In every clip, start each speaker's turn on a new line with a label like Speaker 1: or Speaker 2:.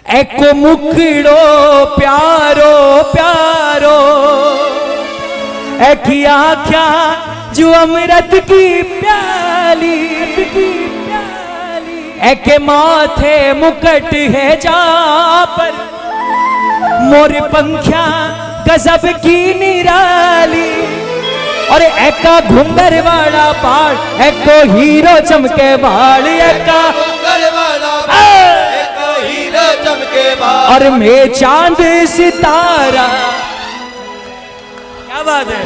Speaker 1: एको मुखड़ो प्यारो प्यारो, एक आख्या जो अमृत की प्याली, एक माथे मुकट है जा पर, मोर पंखिया गजब की निराली, और एका घुंगर वाला बाल, एको हीरो चमके बाल, एका घुंगर वाला बाल, एको हीरो चमके बाल, और मैं चांद सितारा। क्या बात है।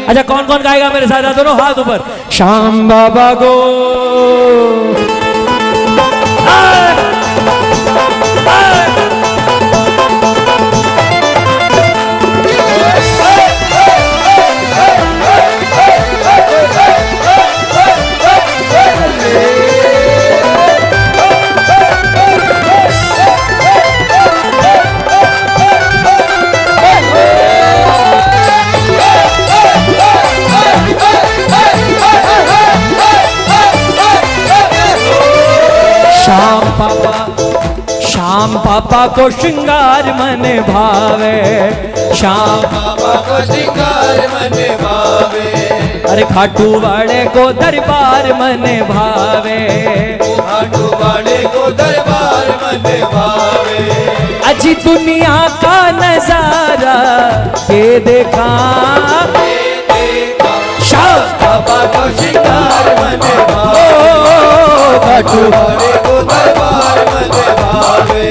Speaker 1: अच्छा कौन कौन गाएगा मेरे साथ, दोनों हाथ ऊपर। श्याम बाबा गो श्याम पापा को श्रृंगार मन भावे, श्याम पापा को श्रृंगार मन भावे, अरे खाटू वाले को दरबार मन भावे, खाटू वाले को दरबार मन भावे, अजी दुनिया का नजारा के देखा, श्याम पापा को श्रृंगार मन भावे, खाटू वाले को दरबार मन भावे।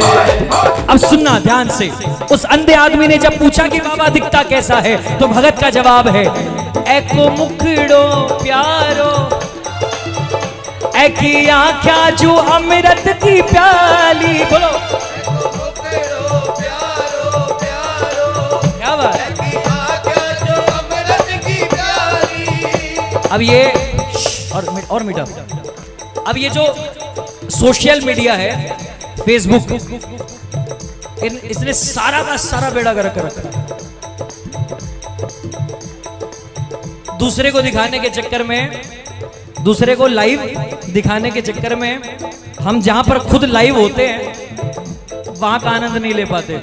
Speaker 1: अब सुनना ध्यान से, उस अंधे आदमी ने जब पूछा कि बाबा दिखता कैसा है, तो भगत का जवाब है एको मुखड़ो प्यारो, एकी आँख्या जो अमृत की प्याली। बोलो क्या बात। अब ये और मीडिया, अब ये जो सोशल मीडिया है, फेसबुक, इसने सारा का सारा बेड़ा गर्क कर रखा। दूसरे को दिखाने के चक्कर में, दूसरे को लाइव दिखाने के चक्कर में, हम जहां पर खुद लाइव होते हैं वहां का आनंद नहीं ले पाते।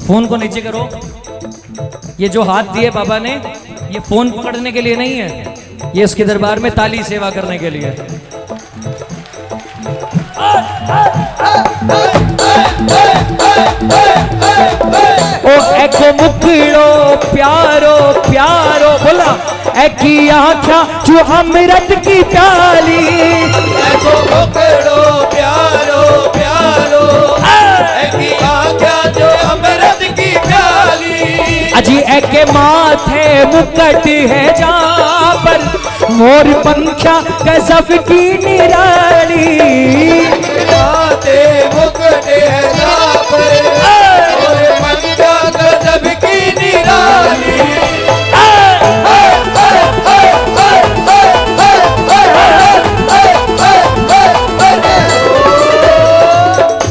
Speaker 1: फोन को नीचे करो। ये जो हाथ दिए बाबा ने, ये फोन पकड़ने के लिए नहीं है, ये उसके दरबार में ताली सेवा करने के लिए। ओ एको मुखड़ो प्यारो प्यारो, बोला एकी आँखा जो अमृत की प्याली, एको मुखड़ो प्यारो प्यारो, एकी आँखा जो अमृत की प्याली, अजी एके माथे मुकट है जा पर, मोर पंखा गजब की निराली, माथे मुकट है जा पर, मोर पंखा गजब की निराली।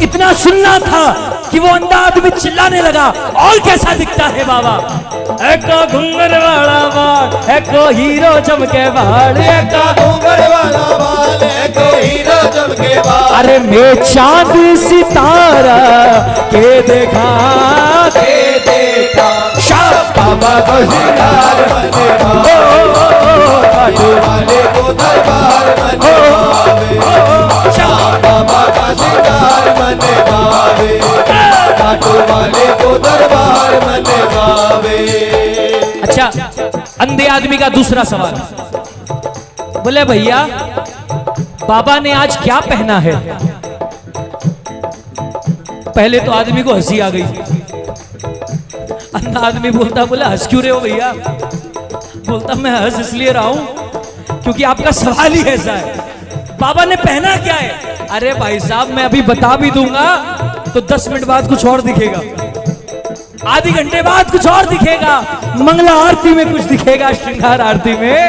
Speaker 1: इतना सुनना था कि वो अंधा आदमी चिल्लाने लगा, और कैसा दिखता है बाबा। एको घुंगर वाला बाल, एको हीरो चमके बाल, एको घुंगर वाला बाल, एको हीरो चमके बाल, अरे मैं चांद सितारा के देखा, श्याम बाबा को श्रृंगार मन भावे, खाटू वाले को दरबार मन भावे, श्याम बाबा का श्रृंगार मन भावे, खाटू वाले को दरबार मन भावे। अच्छा अंधे आदमी का दूसरा सवाल, बोले भैया बाबा ने आज क्या पहना है। पहले तो आदमी को हंसी आ गई। अंधा आदमी बोलता, बोला हंस क्यों रहे हो भैया। बोलता मैं हंस इसलिए रहा हूं क्योंकि आपका सवाल ही ऐसा है, बाबा ने पहना क्या है। अरे भाई साहब मैं अभी बता भी दूंगा तो 10 मिनट बाद कुछ और दिखेगा, आधे घंटे बाद कुछ और दिखेगा, मंगला आरती में कुछ दिखेगा, श्रृंगार आरती में।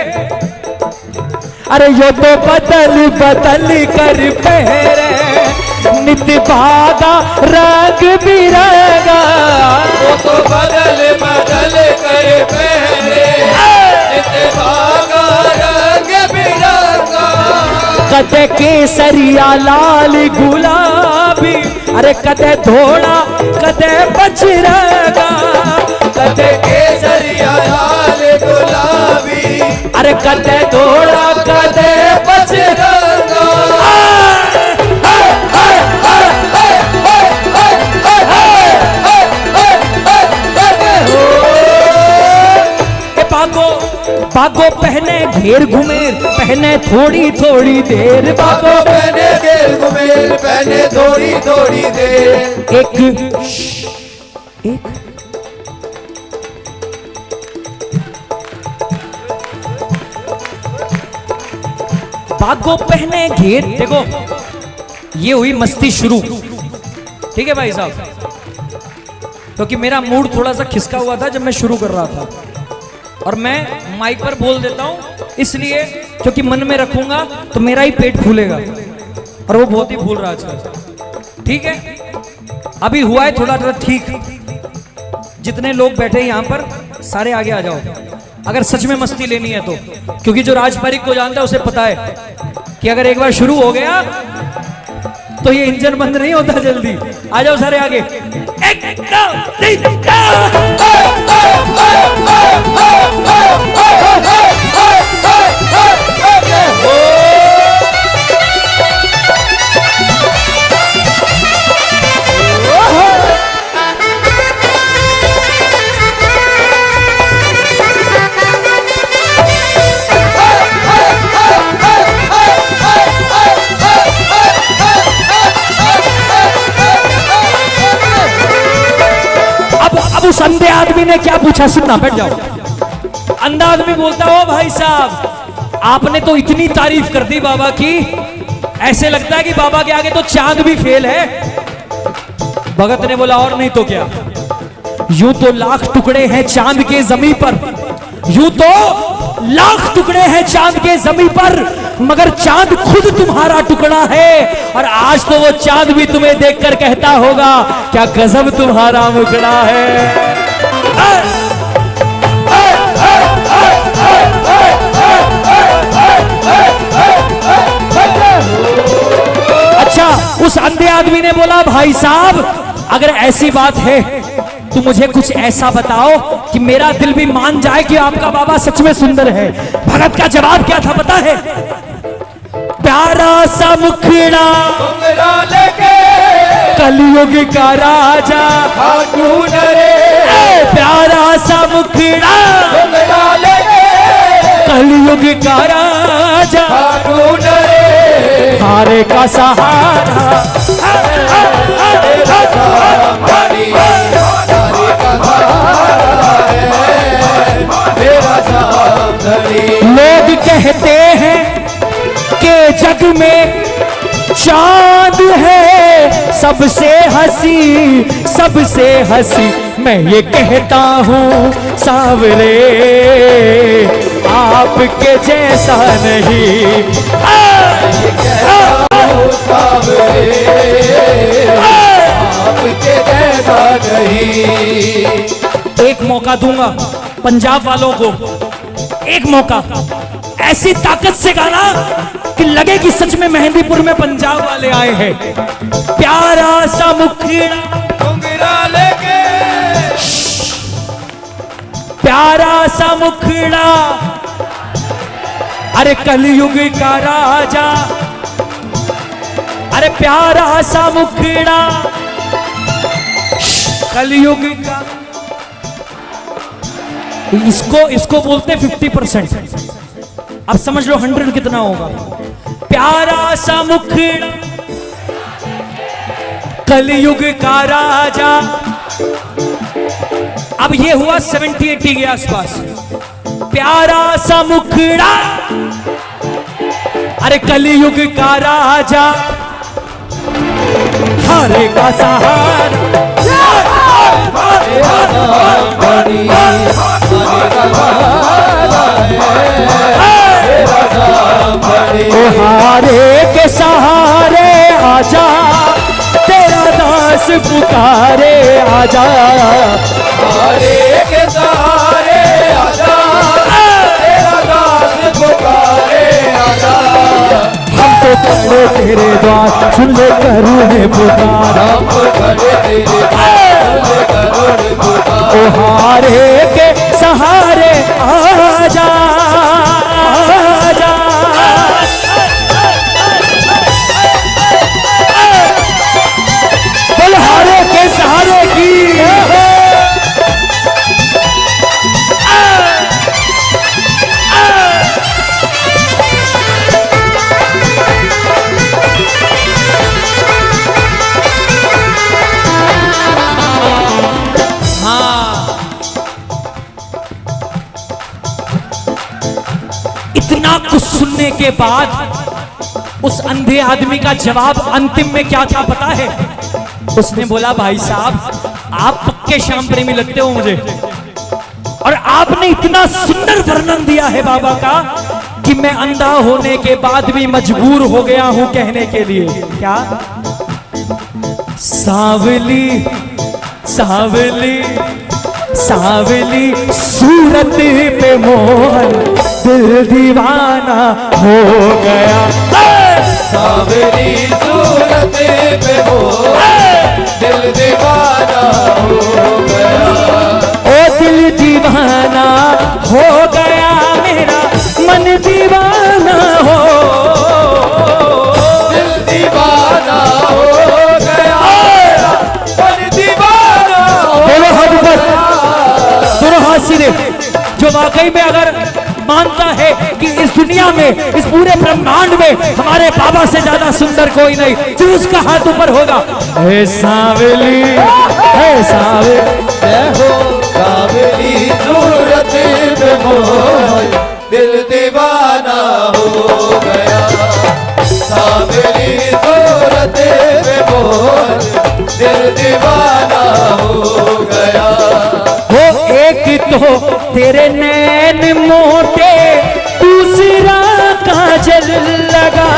Speaker 1: अरे यो तो बदल बदल कर पहरे, नित भागा रंग बिरंगा, वो तो बदल बदल कर पहरे, नित भागा रंग बिरंगा, कद केसरिया लाल गुलाबी, अरे कदे धोड़ा कदे बजरंगा, कदे
Speaker 2: केसरिया लाल गुलाबी,
Speaker 1: अरे कदे धोड़ा कदे बजरंगा। बागो पहने घेर घुमेर, पहने थोड़ी थोड़ी देर।
Speaker 2: बागो पहने घेर घुमेर, पहने थोड़ी थोड़ी देर।
Speaker 1: एक बागो पहने घेर। देखो ये हुई मस्ती शुरू, ठीक है भाई साहब, क्योंकि मेरा मूड थोड़ा सा खिसका हुआ था जब मैं शुरू कर रहा था, और मैं माइक पर बोल देता हूं इसलिए क्योंकि मन में रखूंगा तो मेरा ही पेट फूलेगा, और वो बहुत ही फूल रहा आजकल। ठीक है, अभी हुआ है थोड़ा थोड़ा ठीक। जितने लोग बैठे यहां पर सारे आगे आ जाओ, अगर सच में मस्ती लेनी है तो, क्योंकि जो राजपारिक को जानता है उसे पता है कि अगर एक बार शुरू हो गया तो ये इंजन बंद नहीं होता जल्दी। आ जाओ सारे आगे। उस अंधे आदमी ने क्या पूछा, सुनना, बैठ जाओ। अंधा आदमी बोलता हो भाई साहब आपने तो इतनी तारीफ कर दी बाबा की, ऐसे लगता है कि बाबा के आगे तो चांद भी फेल है। भगत ने बोला और नहीं तो क्या, यूं तो लाख टुकड़े हैं चांद के जमीन पर, यूं तो लाख टुकड़े हैं चांद के जमीन पर, मगर चांद खुद तुम्हारा टुकड़ा है। और आज तो वो चांद भी तुम्हें देखकर कहता होगा क्या गजब तुम्हारा मुखड़ा है। अच्छा, उस अंधे आदमी ने बोला भाई साहब अगर ऐसी बात है तो मुझे कुछ ऐसा बताओ कि मेरा दिल भी मान जाए कि आपका बाबा सच में सुंदर है। भगत का जवाब क्या था पता है? प्यारा सा मुखड़ा कलयुग का राजा, प्यारा सा मुखड़ा कलयुग का राजा, हारे का सहारा, लोग कहते हैं कि जग में चांद है सबसे हंसी, सबसे हंसी। मैं ये कहता हूँ सांवरे आपके जैसा नहीं,
Speaker 2: आपके जैसा नहीं।
Speaker 1: एक मौका दूंगा पंजाब वालों को, एक मौका, ऐसी ताकत से गाना कि लगे कि सच में मेहंदीपुर में पंजाब वाले आए हैं। प्यारा सा मुखड़ा
Speaker 2: लेके,
Speaker 1: प्यारा सा मुखड़ा, अरे कलयुग का राजा, अरे प्यारा सा मुखड़ा कलयुग का। इसको बोलते 50%। अब समझ लो 100 कितना होगा। प्यारा सा मुखड़ा कलयुग का राजा। अब ये हुआ 70-80 के आसपास। प्यारा सा मुखड़ा, अरे कलयुग का राजा, हारे का सहारा, हारे के सहारे आजा, तेरा दास पुकारे आजा,
Speaker 2: हारे के सहारे आजा, तेरा दास पुकारे आजा।
Speaker 1: हम तो तेरे द्वार, सुन ले करूँ है पुकार।
Speaker 2: हम खड़े तेरे द्वार, सुन ले करूँ पुकार।
Speaker 1: ओ हारे के सहारे आजा, आजा। बोल हारे के सहारे की। इतना कुछ सुनने के बाद उस अंधे आदमी का जवाब अंतिम में क्या था पता है? उसने बोला भाई साहब आप पक्के श्याम प्रेमी लगते हो मुझे, और आपने इतना सुंदर वर्णन दिया है बाबा का कि मैं अंधा होने के बाद भी मजबूर हो गया हूं कहने के लिए। क्या? सावली सावली सावली सूरत पे मोहन दिल दीवाना हो गया।
Speaker 2: सावली सूरत पे मोहन दिल दीवाना हो गया।
Speaker 1: ओ दिल दीवाना हो गया मेरा मन दीवाना हो,
Speaker 2: दिल दीवाना हो गया मेरा मन दीवाना हो गया।
Speaker 1: दोनों हाथ सीधे। जो वाकई में अगर मानता है कि इस दुनिया में, इस पूरे ब्रह्मांड में हमारे बाबा से ज्यादा सुंदर कोई नहीं, जो उसका हाथ ऊपर होगा। हे सावली, हे सावली,
Speaker 2: जय हो सावली सूरत पे मोहन दिल दीवाना हो गया। सावली सूरत पे मोहन दिल दीवाना हो गया।
Speaker 1: वो एक तो तेरे नैन मोटे, दूसरा काजल लगा।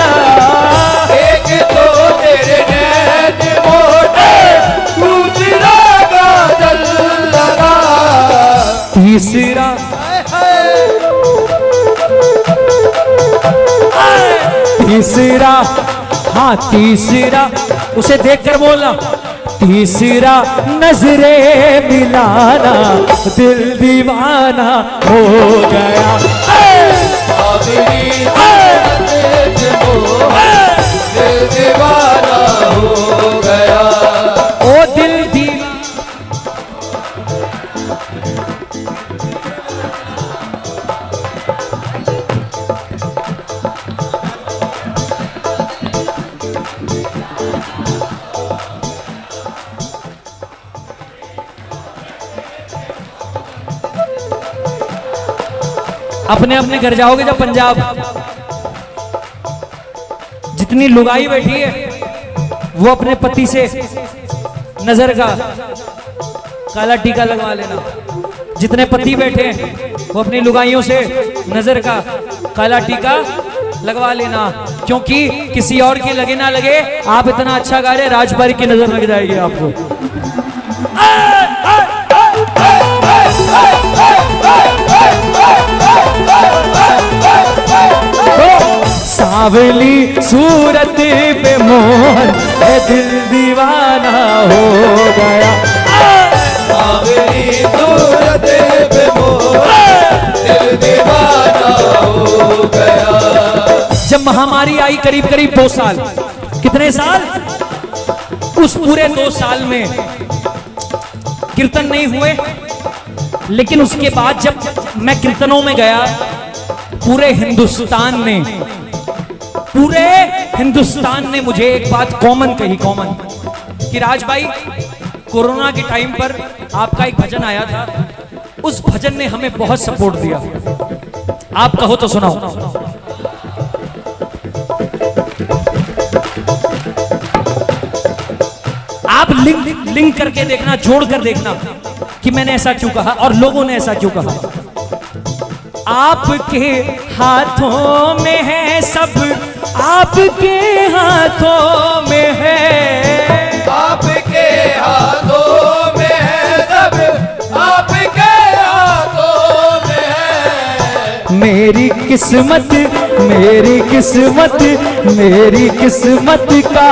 Speaker 2: एक तो तेरे नैन मोटे, दूसरा काजल लगा।
Speaker 1: तीसरा तीसरा हाँ तीसरा, उसे देखकर बोलना, तीसरा नजरे मिलाना दिल दीवाना हो गया।
Speaker 2: सावली सूरत पे मोहन दिल दीवाना हो गया।
Speaker 1: ओ दिल दी अपने अपने घर जाओगे जब पंजाब, जितनी लुगाई बैठी है वो अपने पति से नजर का काला टीका लगवा लेना। जितने पति बैठे हैं वो अपनी लुगाइयों से नजर का काला टीका लगवा लेना, क्योंकि किसी और की लगे ना लगे, आप इतना अच्छा गा रहे, राजपारी की नजर लग जाएगी आपको। सावली सूरत पे मोहन दिल दीवाना हो गया।
Speaker 2: सावली सूरत पे मोहन दिल दीवाना हो गया।
Speaker 1: जब महामारी आई करीब करीब 2 साल, कितने साल? उस पूरे 2 साल में कीर्तन नहीं हुए, लेकिन उसके बाद जब मैं कीर्तनों में गया, पूरे हिंदुस्तान ने मुझे एक बात कॉमन कही, कॉमन, कि राज भाई कोरोना के टाइम पर आपका एक भजन आया था, उस भजन ने हमें बहुत सपोर्ट दिया। आप कहो तो सुनाओ। आप लिंक करके देखना, जोड़ कर देखना कि मैंने ऐसा क्यों कहा और लोगों ने ऐसा क्यों कहा। आपके हाथों में है सब, आपके हाथों में है,
Speaker 2: आपके हाथों में है सब, आपके हाथों में है।
Speaker 1: मेरे मेरी किस्मत मेरी किस्मत मेरी किस्मत का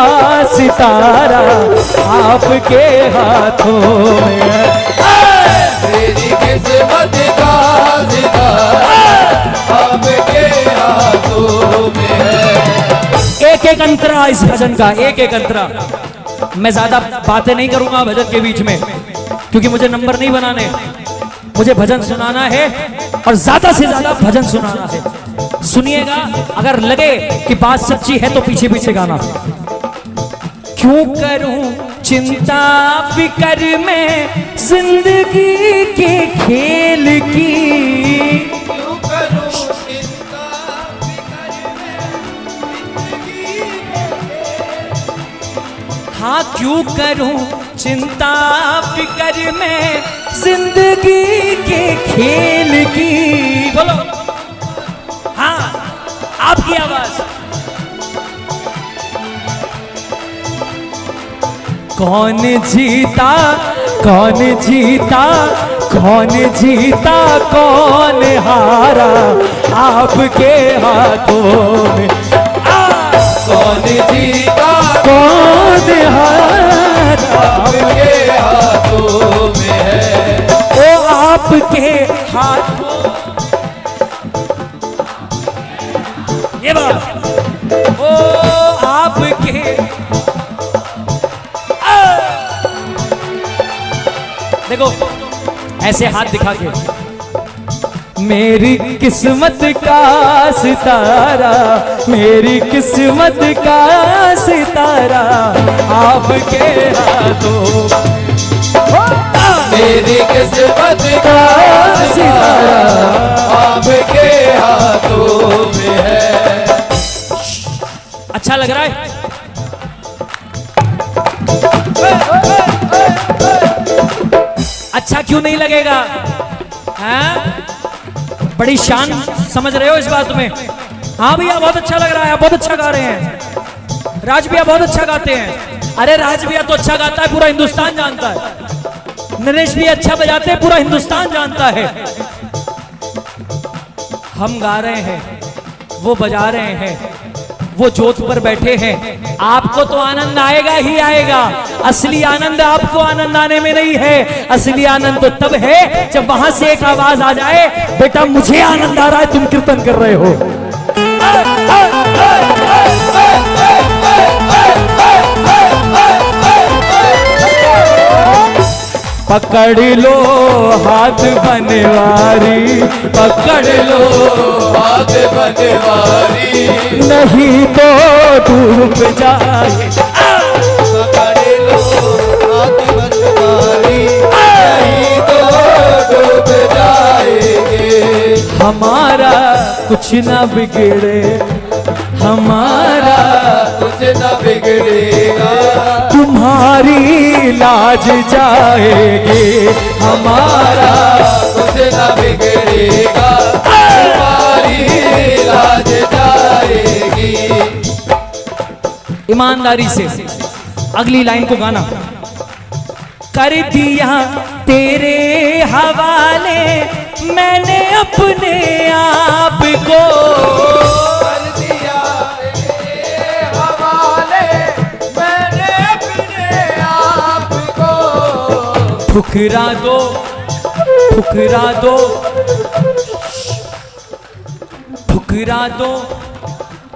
Speaker 1: सितारा आपके हाथों में है।
Speaker 2: मेरी किस्मत का सितारा आपके हाथों में है।
Speaker 1: एक एक अंतरा इस भजन का, एक एक अंतरा। मैं ज्यादा बातें नहीं करूंगा भजन के बीच में, क्योंकि मुझे नंबर नहीं बनाने, मुझे भजन सुनाना है और ज्यादा से ज्यादा भजन सुनाना है। सुनिएगा, अगर लगे कि बात सच्ची है तो पीछे पीछे गाना। क्यों करूं चिंता फिक्र में जिंदगी के खेल की,
Speaker 2: क्यों करूं चिंता फिक्र में जिंदगी।
Speaker 1: हाँ क्यों करूं चिंता फिक्र में जिंदगी के खेल की। बोलो हाँ, आपकी आवाज। कौन जीता कौन जीता कौन जीता कौन हारा आपके हाथों में।
Speaker 2: कौन जीता
Speaker 1: कौन हारा
Speaker 2: आपके हाथों में है।
Speaker 1: ओ आपके हाथों। ये बात ओ आपके देखो ऐसे हाथ दिखा के, मेरी किस्मत का सितारा मेरी किस्मत का सितारा आपके हाथों।
Speaker 2: मेरी किस्मत का सितारा आपके हाथों में है।
Speaker 1: अच्छा लग रहा है? अच्छा क्यों नहीं लगेगा? हाँ? बड़ी शान समझ रहे हो इस बात में? हाँ भैया बहुत अच्छा लग रहा है, बहुत अच्छा गा रहे हैं। राज भैया बहुत अच्छा गाते हैं। अरे राज भैया तो अच्छा गाता है, पूरा हिंदुस्तान जानता है। नरेश भी अच्छा बजाते हैं, पूरा हिंदुस्तान जानता है। हम गा रहे हैं, वो बजा रहे हैं, वो जोत पर बैठे हैं। आपको तो आनंद आएगा ही आएगा। असली आनंद आपको आनंद आने में नहीं है। असली आनंद तो तब है जब वहां से एक आवाज आ जाए, बेटा मुझे आनंद आ रहा है, तुम कीर्तन कर रहे हो। पकड़ लो हाथ बनवारी, पकड़ लो
Speaker 2: हाथ बनवारी,
Speaker 1: नहीं तो डूब जाए।
Speaker 2: पकड़ लो हाथ बनवारी, नहीं तो डूब जाएंगे।
Speaker 1: हमारा कुछ ना बिगड़े, हमारा
Speaker 2: कुछ न बिगड़ेगा,
Speaker 1: तुम्हारी लाज जाएगी। हमारा
Speaker 2: कुछ न बिगड़ेगा, तुम्हारी लाज जाएगी।
Speaker 1: ईमानदारी से अगली लाइन को गाना। कर दिया तेरे हवाले मैंने अपने आप को,
Speaker 2: कर दिया तेरे हवाले मैंने अपने आप को।
Speaker 1: ठुकरा दो ठुकरा दो ठुकरा दो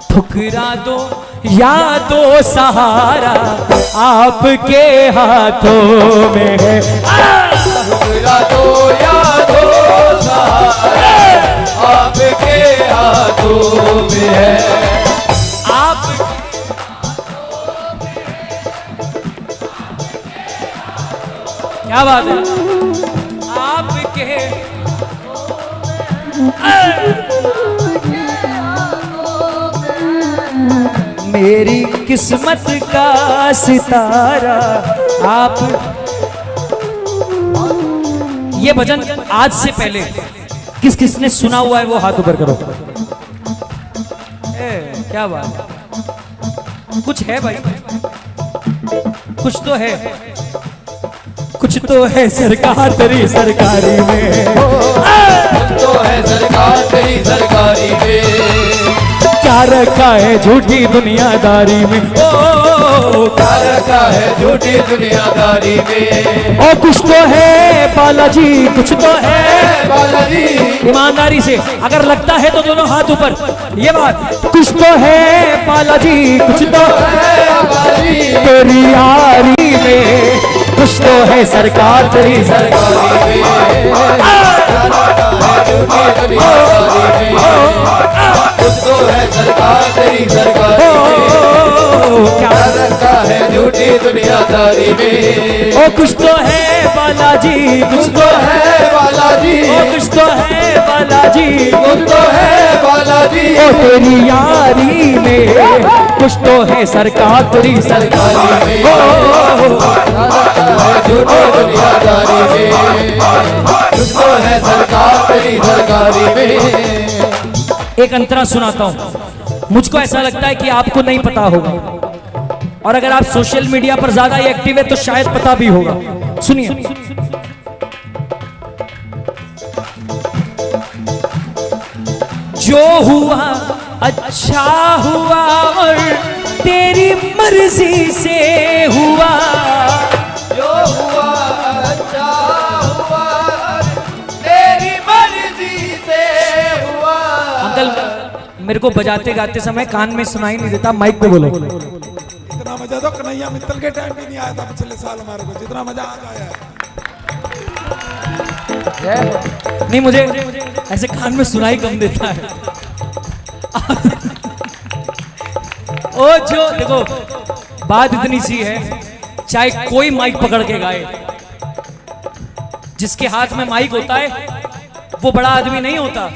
Speaker 1: ठुकरा दो, या दो सहारा आपके हाथों में है।
Speaker 2: ठुकरा दो या दो सहारा आपके हाथों में है।
Speaker 1: आप क्या बात है? आपके मेरी किस्मत का सितारा आप। ये भजन आज से पहले किस किसने सुना हुआ है वो हाथ ऊपर करो। क्या बात, कुछ है भाई, कुछ तो है, कुछ तो है सरकार तेरी सरकारी में,
Speaker 2: कुछ तो है सरकार तेरी सरकारी में,
Speaker 1: क्या रखा है झूठी दुनियादारी में, ओ
Speaker 2: क्या रखा है झूठी दुनियादारी में।
Speaker 1: ओ कुछ तो है बालाजी, कुछ तो है
Speaker 2: बालाजी,
Speaker 1: ईमानदारी से अगर लगता है तो दोनों हाथ ऊपर, ये बात कुछ तो है बालाजी, कुछ तो
Speaker 2: है बालाजी
Speaker 1: तेरी यारी में, कुछ तो है सरकार तेरी
Speaker 2: सरकारी में, क्या रखा है झूठी दुनियादारी में, कुछ तो है सरकार तेरी सरकारी में, क्या रखा है झूठी दुनियादारी में।
Speaker 1: ओ कुछ तो है बालाजी, कुछ तो है
Speaker 2: बालाजी,
Speaker 1: ओ कुछ तो है बालाजी,
Speaker 2: कुछ तो है बालाजी
Speaker 1: ओ तेरी यारी में, कुछ तो है सरकार तेरी सरकारी में,
Speaker 2: झूठी दुनियादारी में, कुछ तो है सरकार तेरी सरकारी में।
Speaker 1: एक अंतरा सुनाता हूं, मुझको ऐसा लगता है कि आपको नहीं पता होगा, और अगर आप सोशल मीडिया पर ज्यादा एक्टिव है तो शायद पता भी होगा। सुनिए, जो हुआ अच्छा हुआ और तेरी मर्जी से हुआ,
Speaker 2: जो हुआ अच्छा हुआ तेरी मर्जी से हुआ।
Speaker 1: अंकल मेरे को बजाते गाते समय कान में सुनाई नहीं देता, माइक पे बोलो।
Speaker 3: इतना मजा तो कन्हैया मित्तल के टाइम भी नहीं आया था पिछले साल हमारे को, जितना मजा आज आया है।
Speaker 1: नहीं मुझे ऐसे कान में सुनाई कम देता है। ओ जो देखो बात इतनी सी है, चाहे कोई माइक पकड़ के गाए, जिसके हाथ में माइक होता है वो बड़ा आदमी नहीं होता,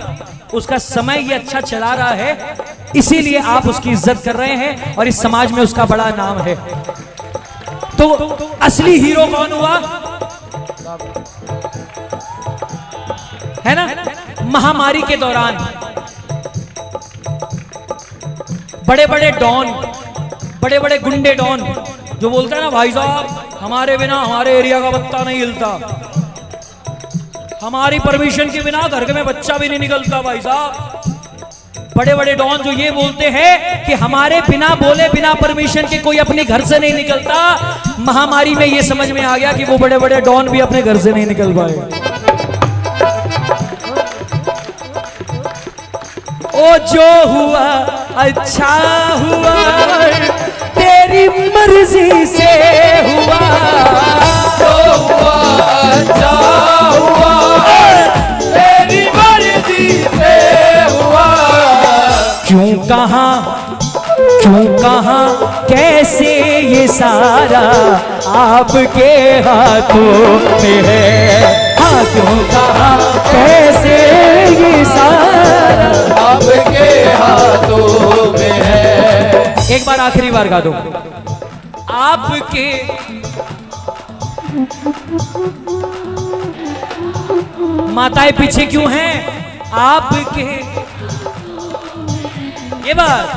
Speaker 1: उसका समय ये अच्छा चला रहा है, इसीलिए आप उसकी इज्जत कर रहे हैं और इस समाज में उसका बड़ा नाम है। तो असली हीरो कौन हुआ है ना? महामारी के दौरान बड़े बड़े डॉन, बड़े बड़े गुंडे डॉन जो बोलता है ना, भाई साहब हमारे बिना हमारे एरिया का बत्ता नहीं हिलता, हमारी परमिशन के बिना घर में बच्चा भी नहीं निकलता। भाई साहब बड़े बड़े डॉन जो ये बोलते हैं कि हमारे बिना बोले बिना परमिशन के कोई अपने घर से नहीं निकलता, महामारी में ये समझ में आ गया कि वो बड़े बड़े डॉन भी अपने घर से नहीं निकल पाए। ओ जो हुआ अच्छा हुआ तेरी मर्जी से हुआ,
Speaker 2: जो हुआ अच्छा हुआ तेरी मर्जी से हुआ।
Speaker 1: क्यों कहाँ कैसे ये सारा आपके हाथों में है, हाँ क्यों कहाँ कैसे ये सारा
Speaker 2: आपके हाथों में है।
Speaker 1: एक बार आखिरी बार गा दो। आपके माताएं पीछे क्यों हैं? आपके ये बात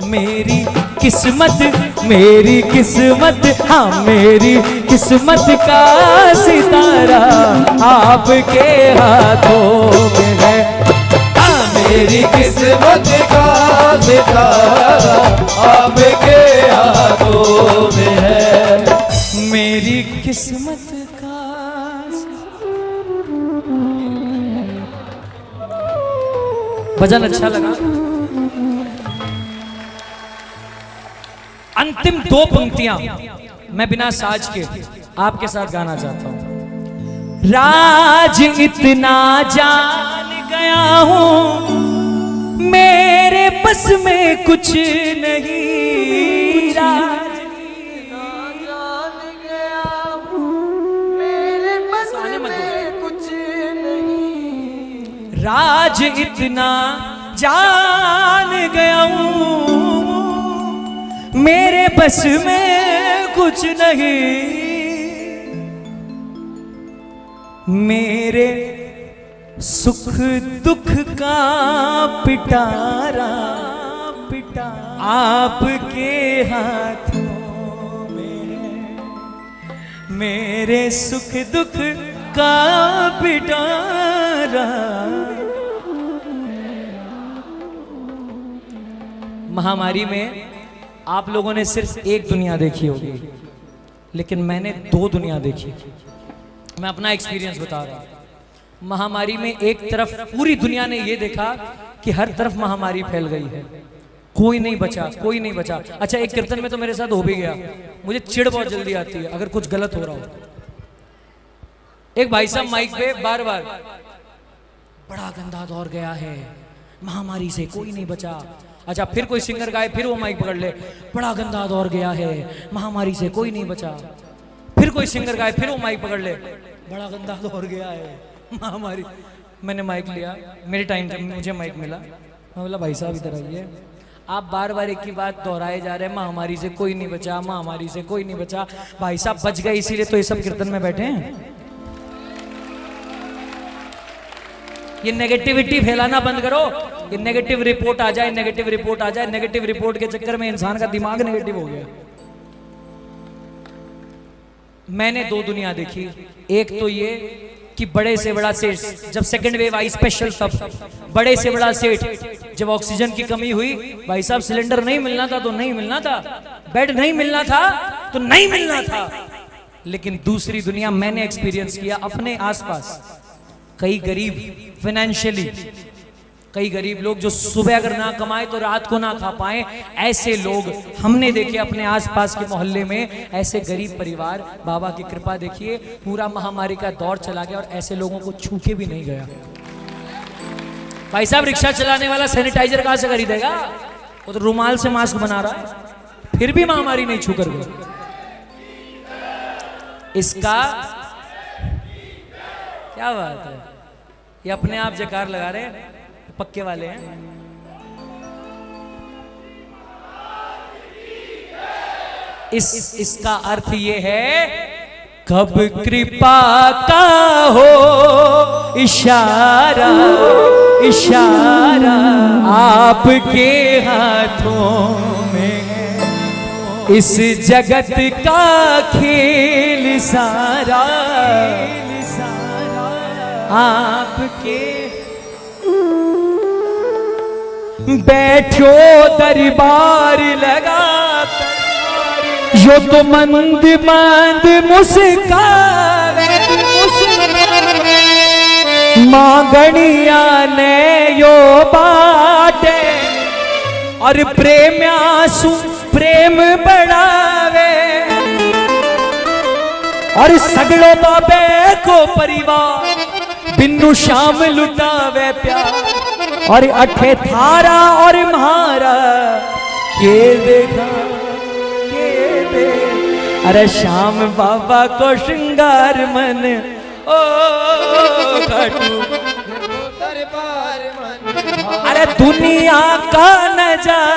Speaker 1: मेरी किस्मत हाँ मेरी किस्मत का सितारा आपके हाथों में है, हाँ
Speaker 2: मेरी किस्मत का सितारा आपके हाथों में है।
Speaker 1: मेरी किस्मत का। भजन अच्छा लगा। अंतिम दो पंक्तियां मैं बिना साज के आपके साथ गाना चाहता हूं। राज इतना जान गया हूं मेरे बस में कुछ नहीं, राज जान गया हूं मेरे बस में कुछ नहीं, राज इतना जान गया हूं मेरे बस में कुछ नहीं, मेरे सुख दुख का पिटारा आपके हाथों मेरे सुख दुख का पिटारा। महामारी में आप लोगों ने सिर्फ एक दुनिया देखी होगी, लेकिन मैंने 2 दुनिया देखी। मैं अपना एक्सपीरियंस बता रहा हूं। महामारी में एक तरफ पूरी दुनिया ने ये देखा कि हर तरफ महामारी फैल गई है, कोई नहीं बचा, कोई नहीं बचा। अच्छा, एक कीर्तन में तो मेरे साथ हो भी गया, मुझे चिढ़ बहुत जल्दी आती है अगर कुछ गलत हो रहा हो। एक भाई साहब माइक पे बार बार बड़ा गंदा दौर गया है, महामारी से कोई नहीं बचा। अच्छा, फिर कोई सिंगर गाए, फिर वो माइक पकड़ ले, बड़ा गंदा दौर गया है, महामारी से कोई नहीं बचा। फिर कोई सिंगर गाए, फिर वो माइक पकड़ ले, बड़ा गंदा दौर गया है, महामारी। मैंने माइक लिया, मेरे टाइम जब मुझे माइक मिला, मैं बोला भाई साहब इधर आइए, आप बार बार एक ही बात दोहराए जा रहे हैं, महामारी से कोई नहीं बचा, महामारी से कोई नहीं बचा। भाई साहब बच गए इसीलिए तो ये सब कीर्तन में बैठे हैं। ये नेगेटिविटी फैलाना बंद करो। ये नेगेटिव रिपोर्ट आ जाए, नेगेटिव रिपोर्ट आ जाए, नेगेटिव रिपोर्ट के चक्कर में इंसान का दिमाग नेगेटिव हो गया। मैंने 2 दुनिया देखी। एक तो ये कि बड़े से बड़ा सेठ, जब सेकंड वेव आई स्पेशल, तब बड़े से बड़ा सेठ, जब ऑक्सीजन की कमी हुई, भाई साहब सिलेंडर नहीं मिलना था तो नहीं मिलना था, बेड नहीं मिलना था तो नहीं मिलना था। लेकिन दूसरी दुनिया मैंने एक्सपीरियंस किया अपने आसपास। कई गरीब फाइनेंशियली, कई गरीब लोग जो सुबह अगर ना कमाए तो रात को ना खा पाए, ऐसे लोग हमने देखे अपने आसपास के मोहल्ले में। ऐसे गरीब परिवार, बाबा की कृपा देखिए, पूरा महामारी का दौर चला गया और ऐसे लोगों को छू के भी नहीं गया। भाई साहब रिक्शा चलाने वाला सैनिटाइजर कहां से खरीदेगा? वो तो रुमाल से मास्क बना रहा है, फिर भी महामारी नहीं छू कर गई। इसका क्या बात है, ये अपने आप जयकार लगा रहे हैं, पक्के वाले हैं। इसका अर्थ ये है, कब कृपा का हो इशारा, इशारा आपके हाथों में, इस जगत का खेल सारा आपके। बैठो दरबार लगा जो तो मंद मंद मुस्कान, मांगनिया ने यो बाटे और प्रेम आंसू प्रेम बढ़ावे, और सगड़ो बाबे को परिवार बिन्नू शाम लुटावे प्यार, और अठे थारा और म्हारा के देखा के दे। अरे श्याम बाबा को श्रृंगार मन, ओ घाटू दरबार मन, अरे दुनिया का नजारा